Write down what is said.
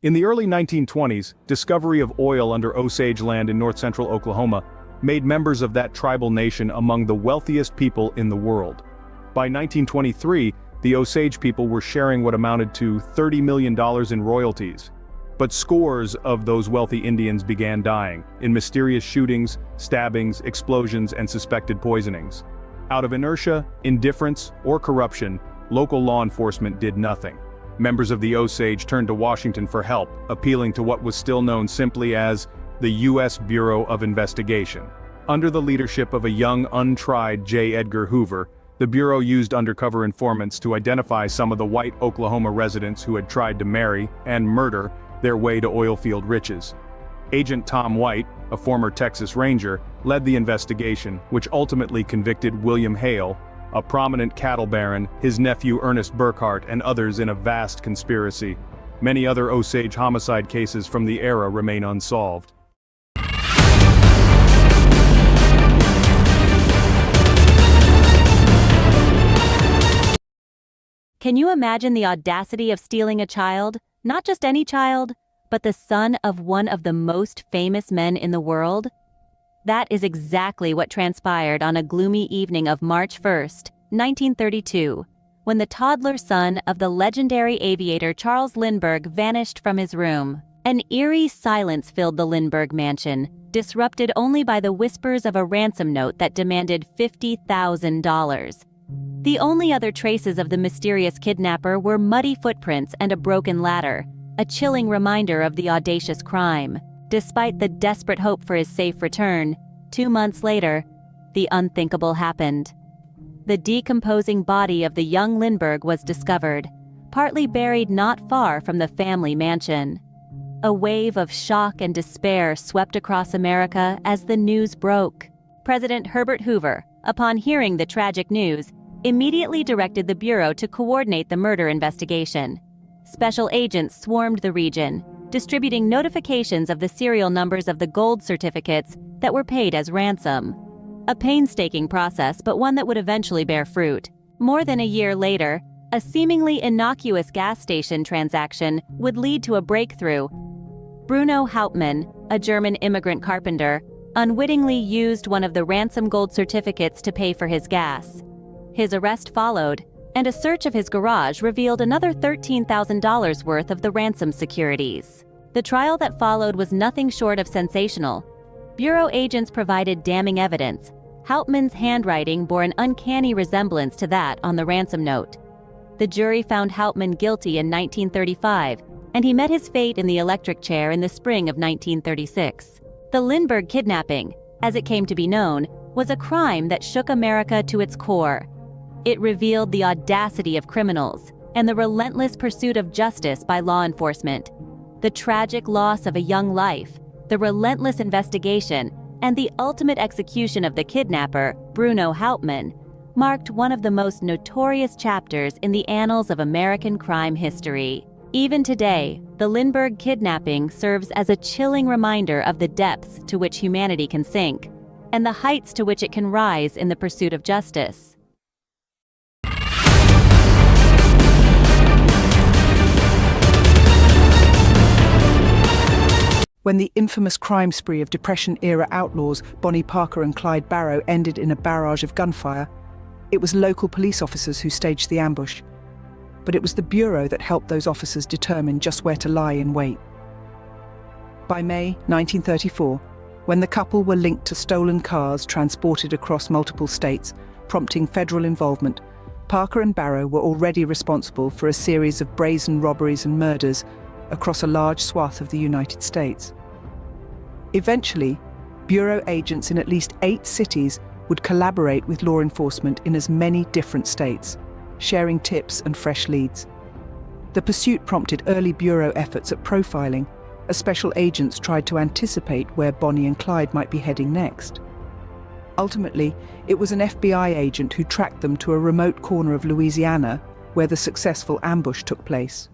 In the early 1920s, discovery of oil under Osage land in north-central Oklahoma made members of that tribal nation among the wealthiest people in the world. By 1923, the Osage people were sharing what amounted to $30 million in royalties. But scores of those wealthy Indians began dying, in mysterious shootings, stabbings, explosions, and suspected poisonings. Out of inertia, indifference, or corruption, local law enforcement did nothing. Members of the Osage turned to Washington for help, appealing to what was still known simply as the U.S. Bureau of Investigation. Under the leadership of a young, untried J. Edgar Hoover, the Bureau used undercover informants to identify some of the white Oklahoma residents who had tried to marry and murder their way to oilfield riches. Agent Tom White, a former Texas Ranger, led the investigation, which ultimately convicted William Hale, a prominent cattle baron, his nephew Ernest Burkhart, and others in a vast conspiracy. Many other Osage homicide cases from the era remain unsolved. Can you imagine the audacity of stealing a child? Not just any child, but the son of one of the most famous men in the world? That is exactly what transpired on a gloomy evening of March 1st, 1932, when the toddler son of the legendary aviator Charles Lindbergh vanished from his room. An eerie silence filled the Lindbergh mansion, disrupted only by the whispers of a ransom note that demanded $50,000. The only other traces of the mysterious kidnapper were muddy footprints and a broken ladder, a chilling reminder of the audacious crime. Despite the desperate hope for his safe return, 2 months later, the unthinkable happened. The decomposing body of the young Lindbergh was discovered, partly buried not far from the family mansion. A wave of shock and despair swept across America as the news broke. President Herbert Hoover, upon hearing the tragic news, immediately directed the Bureau to coordinate the murder investigation. Special agents swarmed the region, distributing notifications of the serial numbers of the gold certificates that were paid as ransom. A painstaking process, but one that would eventually bear fruit. More than a year later, a seemingly innocuous gas station transaction would lead to a breakthrough. Bruno Hauptmann, a German immigrant carpenter, unwittingly used one of the ransom gold certificates to pay for his gas. His arrest followed, and a search of his garage revealed another $13,000 worth of the ransom securities. The trial that followed was nothing short of sensational. Bureau agents provided damning evidence. Hauptmann's handwriting bore an uncanny resemblance to that on the ransom note. The jury found Hauptmann guilty in 1935, and he met his fate in the electric chair in the spring of 1936. The Lindbergh kidnapping, as it came to be known, was a crime that shook America to its core. It revealed the audacity of criminals and the relentless pursuit of justice by law enforcement. The tragic loss of a young life, the relentless investigation, and the ultimate execution of the kidnapper, Bruno Hauptmann, marked one of the most notorious chapters in the annals of American crime history. Even today, the Lindbergh kidnapping serves as a chilling reminder of the depths to which humanity can sink, and the heights to which it can rise in the pursuit of justice. When the infamous crime spree of Depression-era outlaws Bonnie Parker and Clyde Barrow ended in a barrage of gunfire, it was local police officers who staged the ambush. But it was the Bureau that helped those officers determine just where to lie in wait. By May 1934, when the couple were linked to stolen cars transported across multiple states, prompting federal involvement, Parker and Barrow were already responsible for a series of brazen robberies and murders across a large swath of the United States. Eventually, Bureau agents in at least 8 cities would collaborate with law enforcement in as many different states, sharing tips and fresh leads. The pursuit prompted early Bureau efforts at profiling, as special agents tried to anticipate where Bonnie and Clyde might be heading next. Ultimately, it was an FBI agent who tracked them to a remote corner of Louisiana where the successful ambush took place.